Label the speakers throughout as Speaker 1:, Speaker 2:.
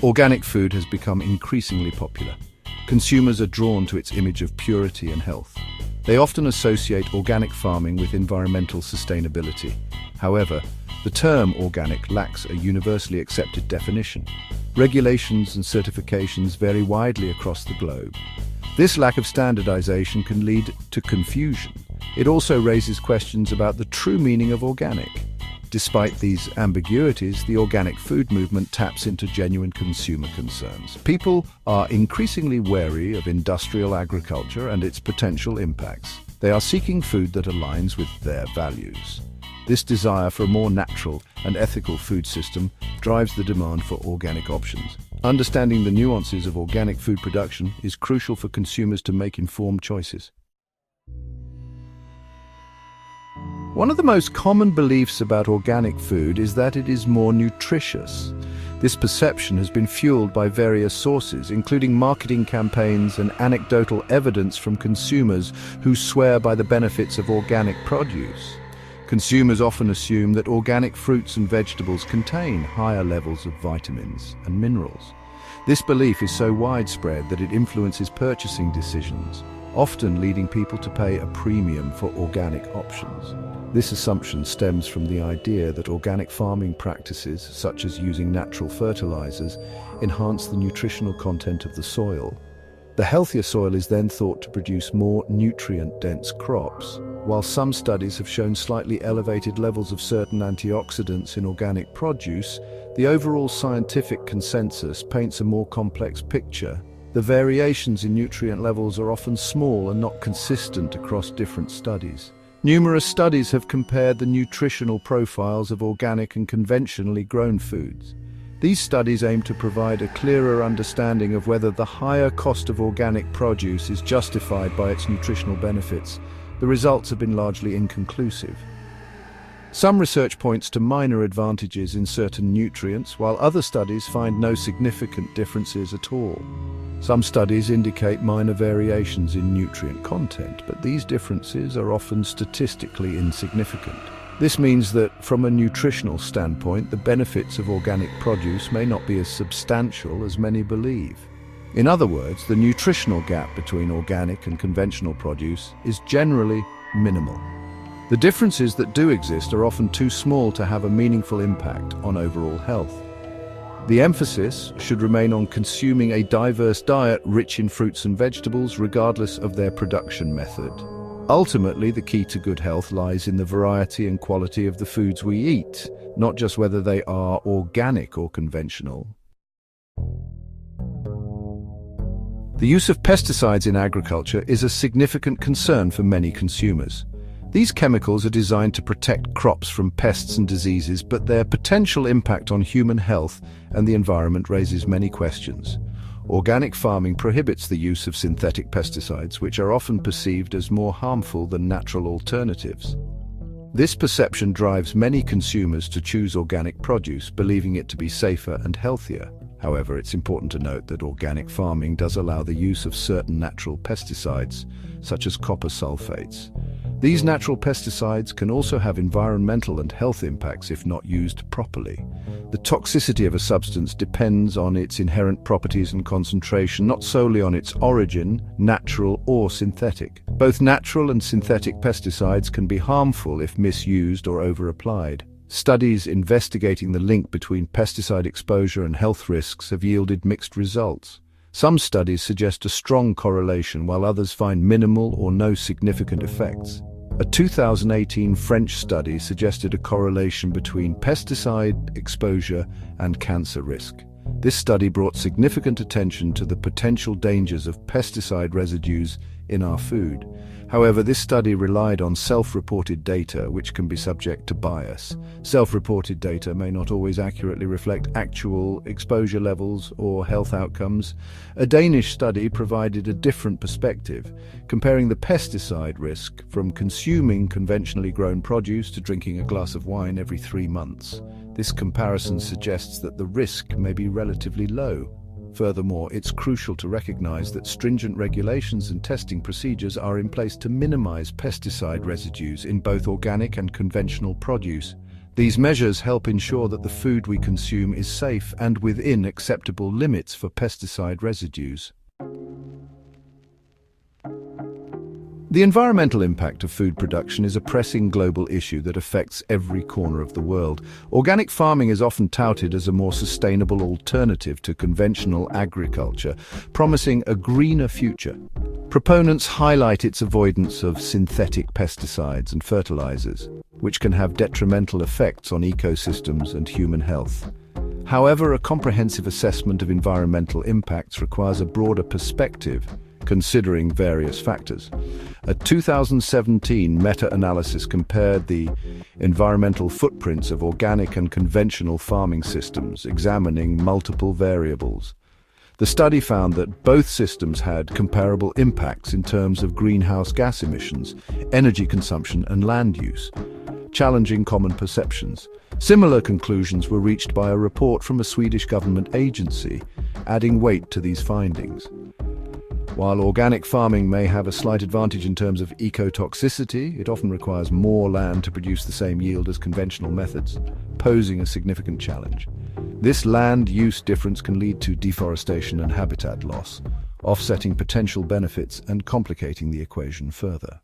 Speaker 1: Organic food has become increasingly popular. Consumers are drawn to its image of purity and health. They often associate organic farming with environmental sustainability. However, the term organic lacks a universally accepted definition. Regulations and certifications vary widely across the globe. This lack of standardization can lead to confusion. It also raises questions about the true meaning of organic. Despite these ambiguities, the organic food movement taps into genuine consumer concerns. People are increasingly wary of industrial agriculture and its potential impacts. They are seeking food that aligns with their values. This desire for a more natural and ethical food system drives the demand for organic options. Understanding the nuances of organic food production is crucial for consumers to make informed choices. One of the most common beliefs about organic food is that it is more nutritious. This perception has been fueled by various sources, including marketing campaigns and anecdotal evidence from consumers who swear by the benefits of organic produce. Consumers often assume that organic fruits and vegetables contain higher levels of vitamins and minerals. This belief is so widespread that it influences purchasing decisions, often leading people to pay a premium for organic options. This assumption stems from the idea that organic farming practices, such as using natural fertilizers, enhance the nutritional content of the soil. The healthier soil is then thought to produce more nutrient-dense crops. While some studies have shown slightly elevated levels of certain antioxidants in organic produce, the overall scientific consensus paints a more complex picture. The variations in nutrient levels are often small and not consistent across different studies. Numerous studies have compared the nutritional profiles of organic and conventionally grown foods. These studies aim to provide a clearer understanding of whether the higher cost of organic produce is justified by its nutritional benefits. The results have been largely inconclusive. Some research points to minor advantages in certain nutrients, while other studies find no significant differences at all. Some studies indicate minor variations in nutrient content, but these differences are often statistically insignificant. This means that, from a nutritional standpoint, the benefits of organic produce may not be as substantial as many believe. In other words, the nutritional gap between organic and conventional produce is generally minimal. The differences that do exist are often too small to have a meaningful impact on overall health. The emphasis should remain on consuming a diverse diet rich in fruits and vegetables, regardless of their production method. Ultimately, the key to good health lies in the variety and quality of the foods we eat, not just whether they are organic or conventional. The use of pesticides in agriculture is a significant concern for many consumers. These chemicals are designed to protect crops from pests and diseases, but their potential impact on human health and the environment raises many questions. Organic farming prohibits the use of synthetic pesticides, which are often perceived as more harmful than natural alternatives. This perception drives many consumers to choose organic produce, believing it to be safer and healthier. However, it's important to note that organic farming does allow the use of certain natural pesticides, such as copper sulfates. These natural pesticides can also have environmental and health impacts if not used properly. The toxicity of a substance depends on its inherent properties and concentration, not solely on its origin, natural or synthetic. Both natural and synthetic pesticides can be harmful if misused or over-applied. Studies investigating the link between pesticide exposure and health risks have yielded mixed results. Some studies suggest a strong correlation, while others find minimal or no significant effects. A 2018 French study suggested a correlation between pesticide exposure and cancer risk. This study brought significant attention to the potential dangers of pesticide residues in our food. However, this study relied on self-reported data, which can be subject to bias. Self-reported data may not always accurately reflect actual exposure levels or health outcomes. A Danish study provided a different perspective, comparing the pesticide risk from consuming conventionally grown produce to drinking a glass of wine every 3 months. This comparison suggests that the risk may be relatively low. Furthermore, it's crucial to recognize that stringent regulations and testing procedures are in place to minimize pesticide residues in both organic and conventional produce. These measures help ensure that the food we consume is safe and within acceptable limits for pesticide residues. The environmental impact of food production is a pressing global issue that affects every corner of the world. Organic farming is often touted as a more sustainable alternative to conventional agriculture, promising a greener future. Proponents highlight its avoidance of synthetic pesticides and fertilizers, which can have detrimental effects on ecosystems and human health. However, a comprehensive assessment of environmental impacts requires a broader perspective, considering various factors. A 2017 meta-analysis compared the environmental footprints of organic and conventional farming systems, examining multiple variables. The study found that both systems had comparable impacts in terms of greenhouse gas emissions, energy consumption, and land use, challenging common perceptions. Similar conclusions were reached by a report from a Swedish government agency, adding weight to these findings. While organic farming may have a slight advantage in terms of ecotoxicity, it often requires more land to produce the same yield as conventional methods, posing a significant challenge. This land use difference can lead to deforestation and habitat loss, offsetting potential benefits and complicating the equation further.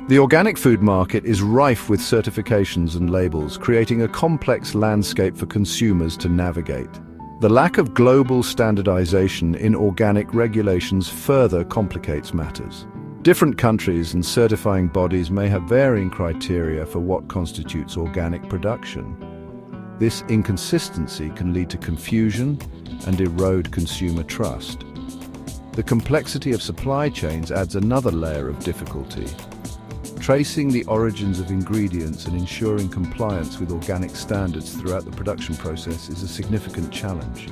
Speaker 1: The organic food market is rife with certifications and labels, creating a complex landscape for consumers to navigate. The lack of global standardization in organic regulations further complicates matters. Different countries and certifying bodies may have varying criteria for what constitutes organic production. This inconsistency can lead to confusion and erode consumer trust. The complexity of supply chains adds another layer of difficulty. Tracing the origins of ingredients and ensuring compliance with organic standards throughout the production process is a significant challenge.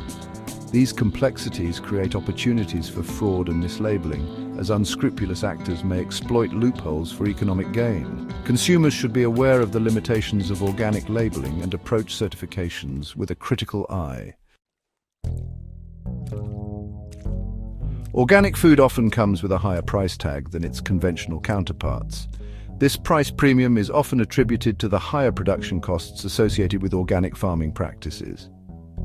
Speaker 1: These complexities create opportunities for fraud and mislabeling, as unscrupulous actors may exploit loopholes for economic gain. Consumers should be aware of the limitations of organic labeling and approach certifications with a critical eye. Organic food often comes with a higher price tag than its conventional counterparts. This price premium is often attributed to the higher production costs associated with organic farming practices.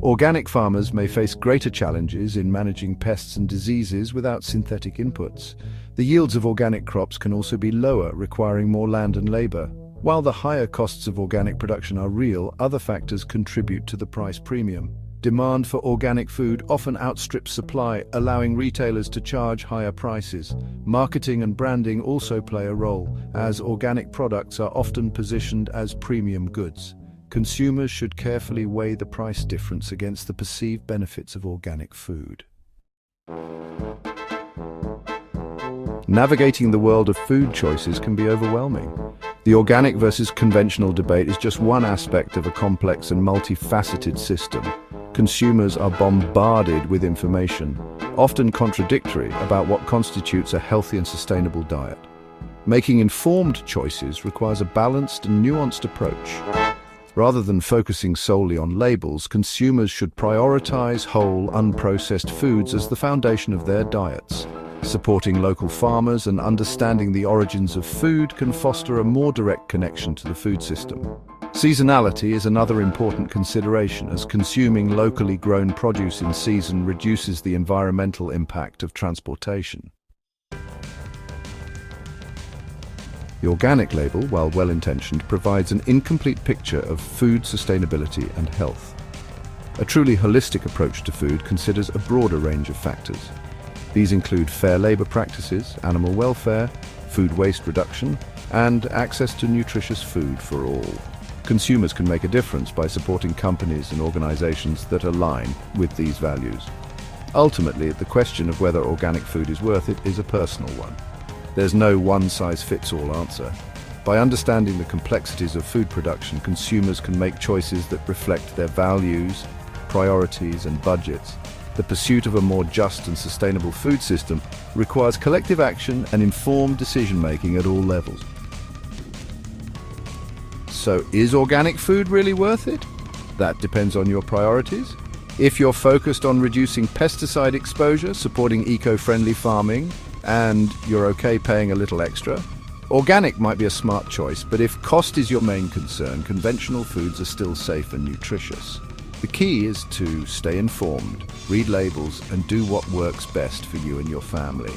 Speaker 1: Organic farmers may face greater challenges in managing pests and diseases without synthetic inputs. The yields of organic crops can also be lower, requiring more land and labor. While the higher costs of organic production are real, other factors contribute to the price premium. Demand for organic food often outstrips supply, allowing retailers to charge higher prices. Marketing and branding also play a role, as organic products are often positioned as premium goods. Consumers should carefully weigh the price difference against the perceived benefits of organic food. Navigating the world of food choices can be overwhelming. The organic versus conventional debate is just one aspect of a complex and multifaceted system. Consumers are bombarded with information, often contradictory, about what constitutes a healthy and sustainable diet. Making informed choices requires a balanced and nuanced approach. Rather than focusing solely on labels, consumers should prioritize whole, unprocessed foods as the foundation of their diets. Supporting local farmers and understanding the origins of food can foster a more direct connection to the food system. Seasonality is another important consideration, as consuming locally grown produce in season reduces the environmental impact of transportation. The organic label, while well-intentioned, provides an incomplete picture of food sustainability and health. A truly holistic approach to food considers a broader range of factors. These include fair labor practices, animal welfare, food waste reduction, and access to nutritious food for all. Consumers can make a difference by supporting companies and organizations that align with these values. Ultimately, the question of whether organic food is worth it is a personal one. There's no one-size-fits-all answer. By understanding the complexities of food production, consumers can make choices that reflect their values, priorities, and budgets. The pursuit of a more just and sustainable food system requires collective action and informed decision-making at all levels. So, is organic food really worth it? That depends on your priorities. If you're focused on reducing pesticide exposure, supporting eco-friendly farming, and you're okay paying a little extra, Organic might be a smart choice, but if cost is your main concern, conventional foods are still safe and nutritious. The key is to stay informed, read labels, and do what works best for you and your family.